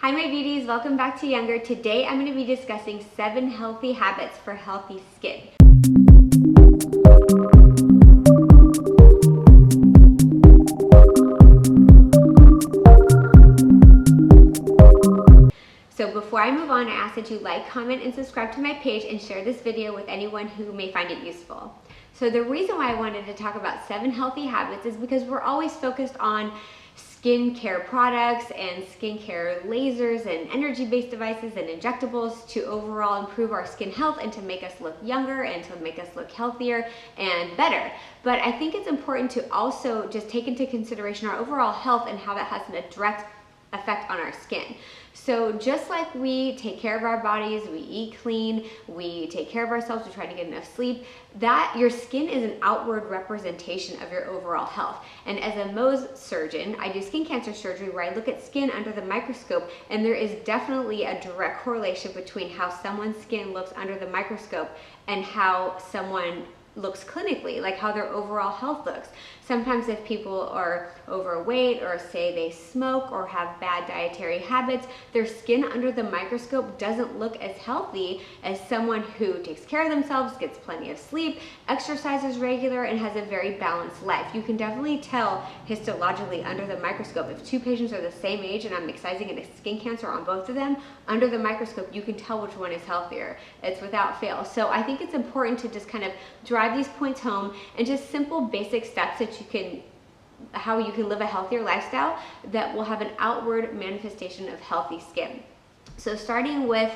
Hi my beauties, welcome back to Younger. Today I'm going to be discussing 7 healthy habits for healthy skin. So before I move on, I ask that you like, comment, and subscribe to my page and share this video with anyone who may find it useful. So the reason why I wanted to talk about 7 healthy habits is because we're always focused on skincare products and skincare lasers and energy-based devices and injectables to overall improve our skin health and to make us look younger and to make us look healthier and better. But I think it's important to also just take into consideration our overall health and how that has a direct effect on our skin. So just like we take care of our bodies, we eat clean, we take care of ourselves, we try to get enough sleep, that your skin is an outward representation of your overall health. And as a Mohs surgeon, I do skin cancer surgery where I look at skin under the microscope, and there is definitely a direct correlation between how someone's skin looks under the microscope and how someone looks clinically, like how their overall health looks. Sometimes if people are overweight or say they smoke or have bad dietary habits, their skin under the microscope doesn't look as healthy as someone who takes care of themselves, gets plenty of sleep, exercises regular, and has a very balanced life. You can definitely tell histologically under the microscope. If 2 patients are the same age and I'm excising a skin cancer on both of them, under the microscope you can tell which one is healthier. It's without fail. So I think it's important to just kind of drive these points home and just simple basic steps that how you can live a healthier lifestyle that will have an outward manifestation of healthy skin. So starting with,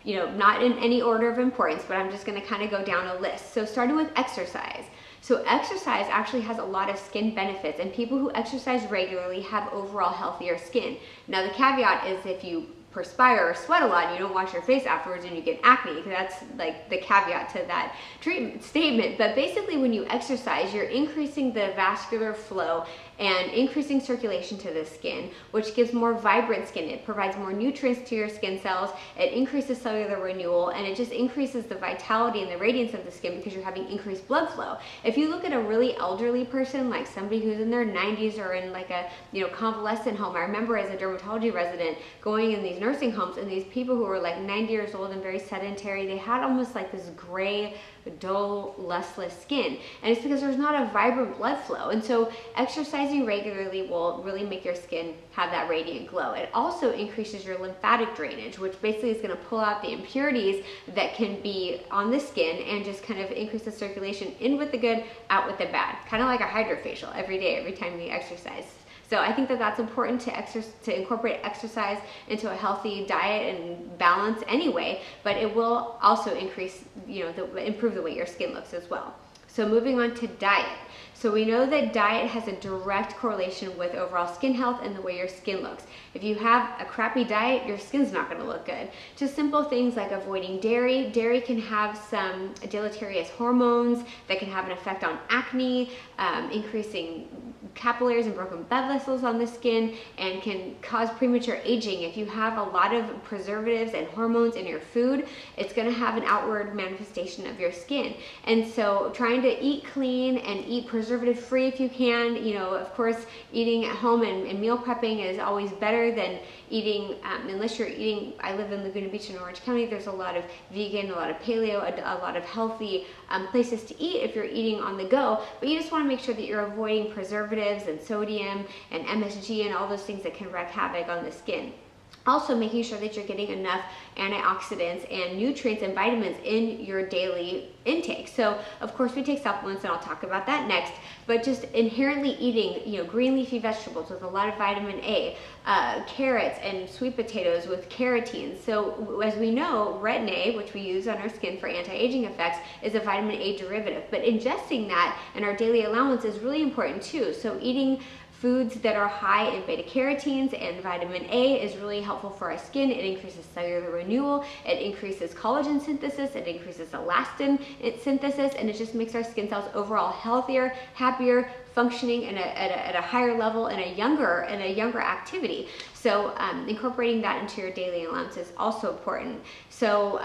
not in any order of importance, but I'm just going to kind of go down a list. So starting with exercise. So exercise actually has a lot of skin benefits, and people who exercise regularly have overall healthier skin. Now the caveat is if you perspire or sweat a lot and you don't wash your face afterwards and you get acne, because that's like the caveat to that treatment statement. But basically when you exercise, you're increasing the vascular flow and increasing circulation to the skin, which gives more vibrant skin. It provides more nutrients to your skin cells, it increases cellular renewal, and it just increases the vitality and the radiance of the skin because you're having increased blood flow. If you look at a really elderly person, like somebody who's in their 90s or in like a convalescent home, I remember as a dermatology resident going in these nursing homes, and these people who were like 90 years old and very sedentary, they had almost like this gray, dull, lustreless skin. And it's because there's not a vibrant blood flow. And so exercising regularly will really make your skin have that radiant glow. It also increases your lymphatic drainage, which basically is going to pull out the impurities that can be on the skin and just kind of increase the circulation in with the good, out with the bad. Kind of like a hydrofacial every day, every time we exercise. So I think that that's important to incorporate exercise into a healthy diet and balance anyway, but it will also increase, improve the way your skin looks as well. So moving on to diet. So we know that diet has a direct correlation with overall skin health and the way your skin looks. If you have a crappy diet, your skin's not going to look good. Just simple things like avoiding dairy. Dairy can have some deleterious hormones that can have an effect on acne, increasing capillaries and broken blood vessels on the skin, and can cause premature aging. If you have a lot of preservatives and hormones in your food, it's going to have an outward manifestation of your skin. And so trying to eat clean and eat preservative free if you can. Of course, eating at home and meal prepping is always better than eating, unless you're eating, I live in Laguna Beach in Orange County, there's a lot of vegan, a lot of paleo, a lot of healthy places to eat if you're eating on the go, but you just want to make sure that you're avoiding preservatives and sodium and MSG and all those things that can wreak havoc on the skin. Also making sure that you're getting enough antioxidants and nutrients and vitamins in your daily intake. So of course we take supplements, and I'll talk about that next, but just inherently eating green leafy vegetables with a lot of vitamin A, carrots and sweet potatoes with carotene. So as we know, retin-A, which we use on our skin for anti-aging effects, is a vitamin A derivative, but ingesting that in our daily allowance is really important too. So eating foods that are high in beta carotenes and vitamin A is really helpful for our skin. It increases cellular renewal, it increases collagen synthesis, it increases elastin synthesis, and it just makes our skin cells overall healthier, happier, functioning at a higher level and a younger activity. So incorporating that into your daily allowance is also important. So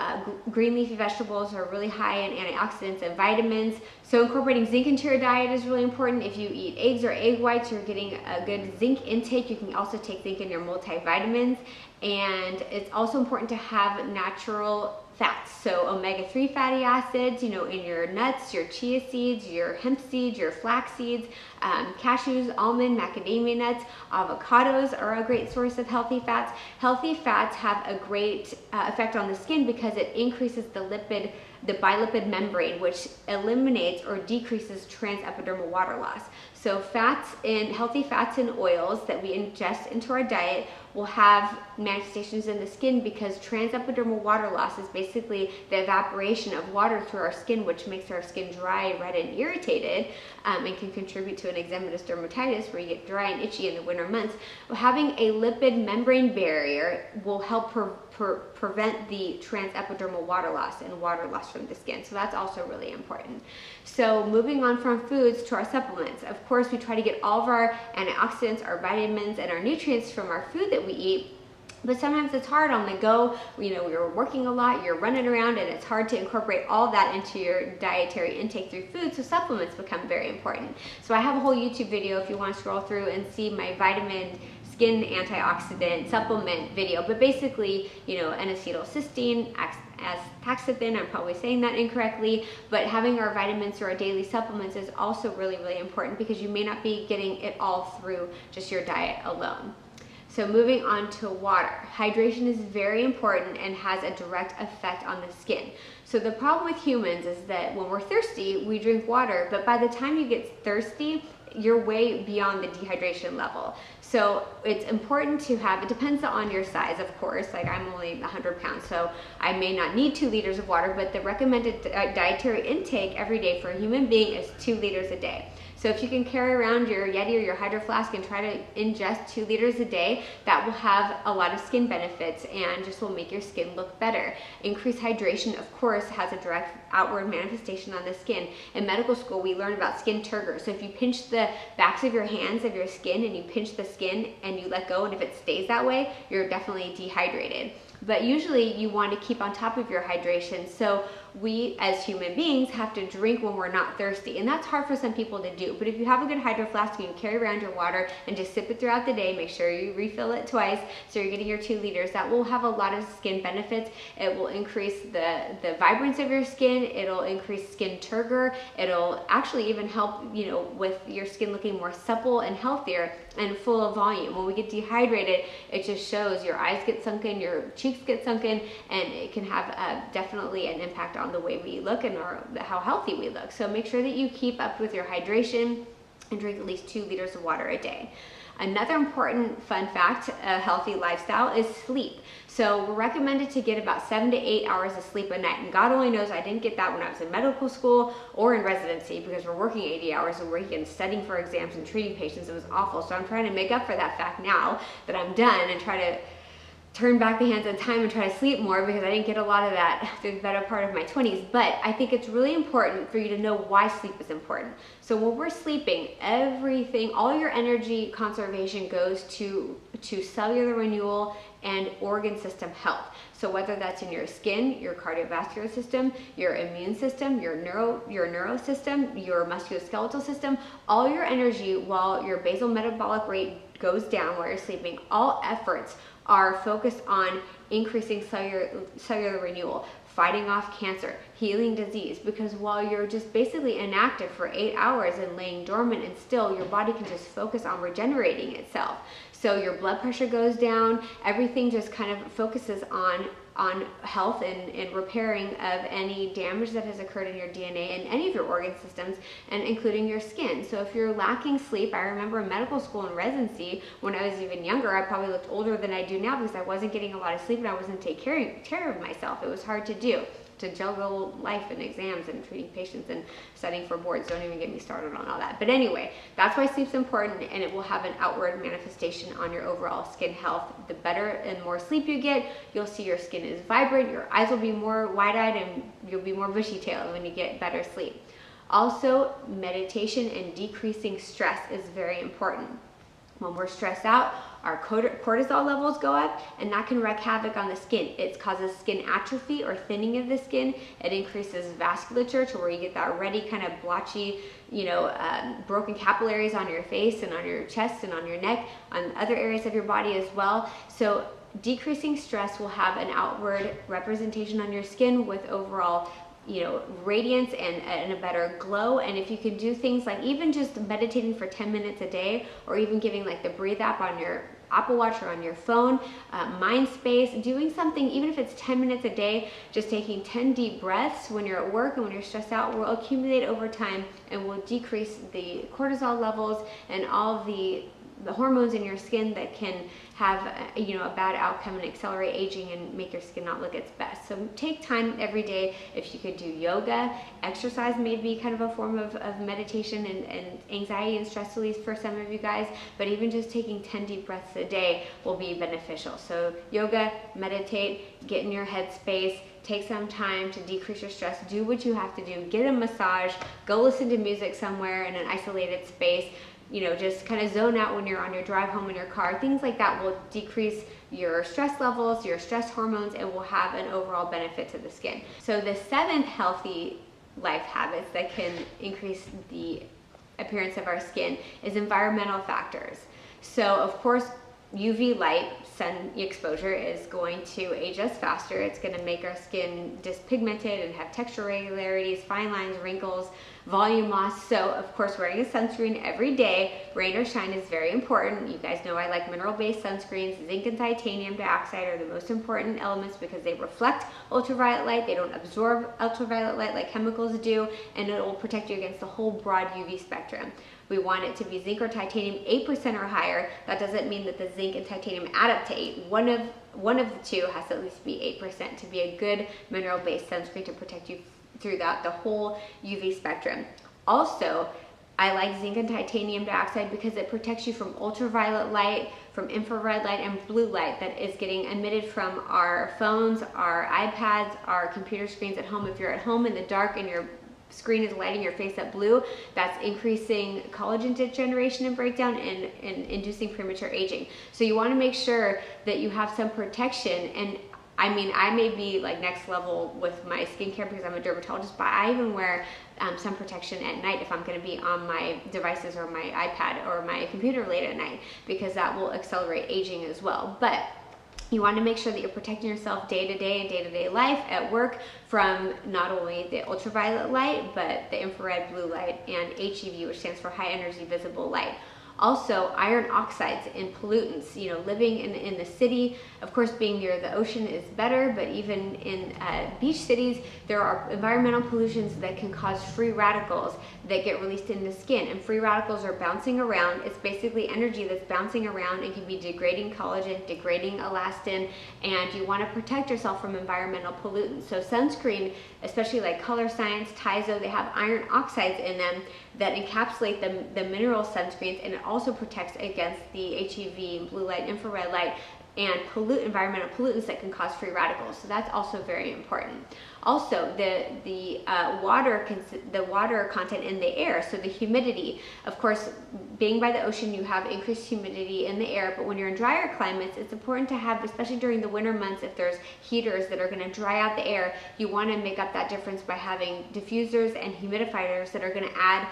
green leafy vegetables are really high in antioxidants and vitamins. So incorporating zinc into your diet is really important. If you eat eggs or egg whites, you're getting a good zinc intake. You can also take zinc in your multivitamins. And it's also important to have natural fats. So omega-3 fatty acids, in your nuts, your chia seeds, your hemp seeds, your flax seeds, cashews, almond, macadamia nuts, avocados are a great source of healthy fats. Healthy fats have a great effect on the skin because it increases the bilipid membrane, which eliminates or decreases transepidermal water loss. So healthy fats and oils that we ingest into our diet will have manifestations in the skin because transepidermal water loss is basically the evaporation of water through our skin, which makes our skin dry, red, and irritated, and can contribute to an eczematous dermatitis where you get dry and itchy in the winter months. Having a lipid membrane barrier will help prevent the transepidermal water loss and water loss from the skin. So that's also really important. So moving on from foods to our supplements. Of course, we try to get all of our antioxidants, our vitamins, and our nutrients from our food that we eat. But sometimes it's hard on the go. You're working a lot, you're running around, and it's hard to incorporate all that into your dietary intake through food, so supplements become very important. So I have a whole YouTube video if you want to scroll through and see my vitamin skin antioxidant supplement video. But basically, N-acetylcysteine, astaxanthin, I'm probably saying that incorrectly, but having our vitamins through our daily supplements is also really, really important because you may not be getting it all through just your diet alone. So moving on to water. Hydration is very important and has a direct effect on the skin. So the problem with humans is that when we're thirsty, we drink water, but by the time you get thirsty, you're way beyond the dehydration level. So it's important to have, it depends on your size, of course. Like I'm only 100 pounds, so I may not need 2 liters of water, but the recommended dietary intake every day for a human being is 2 liters a day. So if you can carry around your Yeti or your Hydro Flask and try to ingest 2 liters a day, that will have a lot of skin benefits and just will make your skin look better. Increased hydration, of course, has a direct outward manifestation on the skin. In medical school, we learn about skin turgor. So if you pinch the backs of your hands of your skin and you pinch the skin and you let go, and if it stays that way, you're definitely dehydrated. But usually you want to keep on top of your hydration. So we as human beings have to drink when we're not thirsty, and that's hard for some people to do. But if you have a good Hydro Flask and you carry around your water and just sip it throughout the day, make sure you refill it twice so you're getting your 2 liters. That will have a lot of skin benefits. It will increase the vibrance of your skin. It'll increase skin turgor. It'll actually even help with your skin looking more supple and healthier and full of volume. When we get dehydrated, it just shows your eyes get sunken, your cheeks get sunken, and it can have definitely an impact on the way we look and how healthy we look. So make sure that you keep up with your hydration and drink at least 2 liters of water a day. Another important fun fact, a healthy lifestyle, is sleep. So we're recommended to get about 7 to 8 hours of sleep a night. And God only knows I didn't get that when I was in medical school or in residency because we're working 80 hours a week and studying for exams and treating patients. It was awful. So I'm trying to make up for that fact now that I'm done and try to turn back the hands of time and try to sleep more because I didn't get a lot of that through the better part of my 20s. But I think it's really important for you to know why sleep is important. So when we're sleeping, everything, all your energy conservation goes to cellular renewal and organ system health. So whether that's in your skin, your cardiovascular system, your immune system, your neuro system, your musculoskeletal system, all your energy while your basal metabolic rate goes down while you're sleeping, all efforts are focused on increasing cellular renewal, fighting off cancer, healing disease, because while you're just basically inactive for 8 hours and laying dormant and still, your body can just focus on regenerating itself. So your blood pressure goes down, everything just kind of focuses on health and repairing of any damage that has occurred in your DNA and any of your organ systems, and including your skin. So if you're lacking sleep, I remember in medical school and residency, when I was even younger, I probably looked older than I do now because I wasn't getting a lot of sleep and I wasn't taking care of myself. It was hard to do, to juggle life and exams and treating patients and studying for boards. Don't even get me started on all that. But anyway, that's why sleep's important, and it will have an outward manifestation on your overall skin health. The better and more sleep you get, you'll see your skin is vibrant, your eyes will be more wide-eyed, and you'll be more bushy-tailed when you get better sleep. Also, meditation and decreasing stress is very important. When we're stressed out, our cortisol levels go up, and that can wreak havoc on the skin. It causes skin atrophy or thinning of the skin. It increases vasculature to where you get that already kind of blotchy, broken capillaries on your face and on your chest and on your neck, on other areas of your body as well. So decreasing stress will have an outward representation on your skin with overall, you know, radiance and a better glow. And if you can do things like even just meditating for 10 minutes a day, or even giving like the Breathe app on your Apple Watch or on your phone, mind space, doing something, even if it's 10 minutes a day, just taking 10 deep breaths when you're at work and when you're stressed out, will accumulate over time and will decrease the cortisol levels and all the hormones in your skin that can have you know, a bad outcome and accelerate aging and make your skin not look its best. So take time every day. If you could do yoga, exercise may be kind of a form of meditation and anxiety and stress release for some of you guys, but even just taking 10 deep breaths a day will be beneficial. So yoga, meditate, get in your headspace, take some time to decrease your stress, do what you have to do, get a massage, go listen to music somewhere in an isolated space, you know, just kind of zone out when you're on your drive home in your car. Things like that will decrease your stress levels, your stress hormones, and will have an overall benefit to the skin. So the 7th healthy life habits that can increase the appearance of our skin is environmental factors. So of course, UV light, sun exposure, is going to age us faster. It's going to make our skin dyspigmented and have texture irregularities, fine lines, wrinkles, volume loss. So of course, wearing a sunscreen every day, rain or shine, is very important. You guys know I like mineral-based sunscreens. Zinc and titanium dioxide are the most important elements because they reflect ultraviolet light. They don't absorb ultraviolet light like chemicals do, and it will protect you against the whole broad UV spectrum. We want it to be zinc or titanium 8% or higher. That doesn't mean that the zinc and titanium add up to 8. One of the two has to at least be 8% to be a good mineral-based sunscreen to protect you throughout the whole UV spectrum. Also, I like zinc and titanium dioxide because it protects you from ultraviolet light, from infrared light, and blue light that is getting emitted from our phones, our iPads, our computer screens at home. If you're at home in the dark and your screen is lighting your face up blue, that's increasing collagen degeneration and breakdown and inducing premature aging. So you want to make sure that you have some protection. And I mean, I may be like next level with my skincare because I'm a dermatologist, but I even wear some protection at night if I'm going to be on my devices or my iPad or my computer late at night, because that will accelerate aging as well. But you want to make sure that you're protecting yourself day-to-day and day-to-day life at work from not only the ultraviolet light, but the infrared blue light and HEV, which stands for high energy visible light. Also, iron oxides and pollutants. You know, living in the city, of course, being near the ocean is better, but even in beach cities, there are environmental pollutions that can cause free radicals that get released in the skin. And free radicals are bouncing around. It's basically energy that's bouncing around and can be degrading collagen, degrading elastin, and you want to protect yourself from environmental pollutants. So sunscreen, especially like Color Science, Tizo, they have iron oxides in them that encapsulate the mineral sunscreens, and it also protects against the HEV, blue light, infrared light, and environmental pollutants that can cause free radicals. So that's also very important. Also, the water content in the air, so the humidity. Of course, being by the ocean, you have increased humidity in the air, but when you're in drier climates, it's important to have, especially during the winter months, if there's heaters that are going to dry out the air, you want to make up that difference by having diffusers and humidifiers that are going to add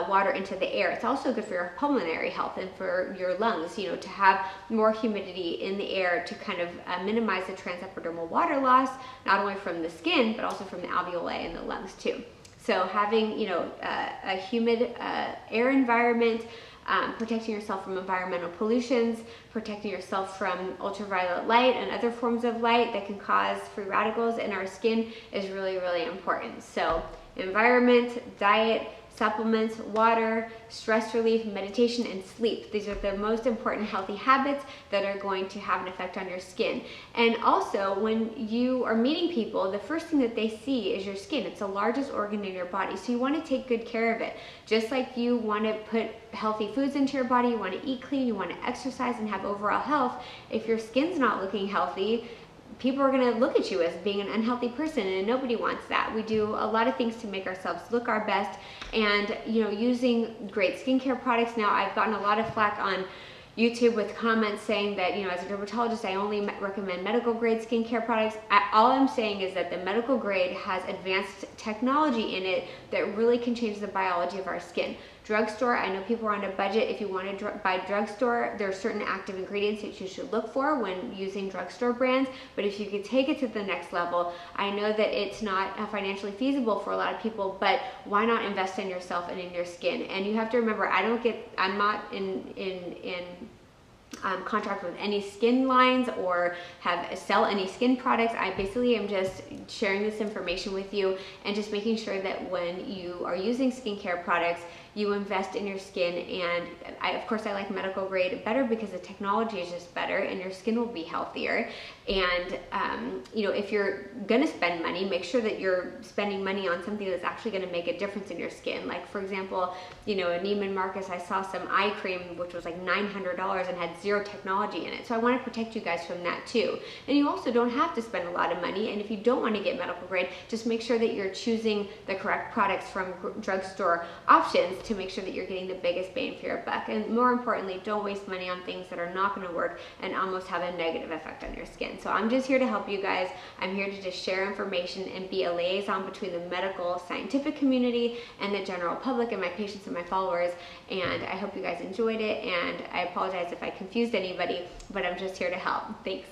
water into the air. It's also good for your pulmonary health and for your lungs, you know, to have more humidity in the air to kind of minimize the transepidermal water loss, not only from the skin, but also from the alveoli and the lungs too. So having, you know, a humid air environment, protecting yourself from environmental pollutions, protecting yourself from ultraviolet light and other forms of light that can cause free radicals in our skin is really, really important. So environment, diet, supplements, water, stress relief, meditation, and sleep. These are the most important healthy habits that are going to have an effect on your skin. And also, when you are meeting people, the first thing that they see is your skin. It's the largest organ in your body, so you want to take good care of it. Just like you want to put healthy foods into your body, you want to eat clean, you want to exercise and have overall health. If your skin's not looking healthy, people are going to look at you as being an unhealthy person, and nobody wants that. We do a lot of things to make ourselves look our best, and you know, using great skincare products. Now, I've gotten a lot of flack on YouTube with comments saying that, you know, as a dermatologist, I only recommend medical grade skincare products. All I'm saying is that the medical grade has advanced technology in it that really can change the biology of our skin. Drugstore, I know people are on a budget. If you want to buy drugstore, there are certain active ingredients that you should look for when using drugstore brands, but if you could take it to the next level, I know that it's not financially feasible for a lot of people, but why not invest in yourself and in your skin? And you have to remember, I'm not in contract with any skin lines or sell any skin products. I basically am just sharing this information with you and just making sure that when you are using skincare products, you invest in your skin. And of course I like medical grade better because the technology is just better and your skin will be healthier. And you know, if you're gonna spend money, make sure that you're spending money on something that's actually gonna make a difference in your skin. Like for example, you know, in Neiman Marcus, I saw some eye cream which was like $900 and had zero technology in it. So I want to protect you guys from that too. And you also don't have to spend a lot of money. And if you don't want to get medical grade, just make sure that you're choosing the correct products from drugstore options to make sure that you're getting the biggest bang for your buck. And more importantly, don't waste money on things that are not going to work and almost have a negative effect on your skin. So I'm just here to help you guys. I'm here to just share information and be a liaison between the medical scientific community and the general public and my patients and my followers. And I hope you guys enjoyed it, and I apologize if I confused anybody, but I'm just here to help. Thanks.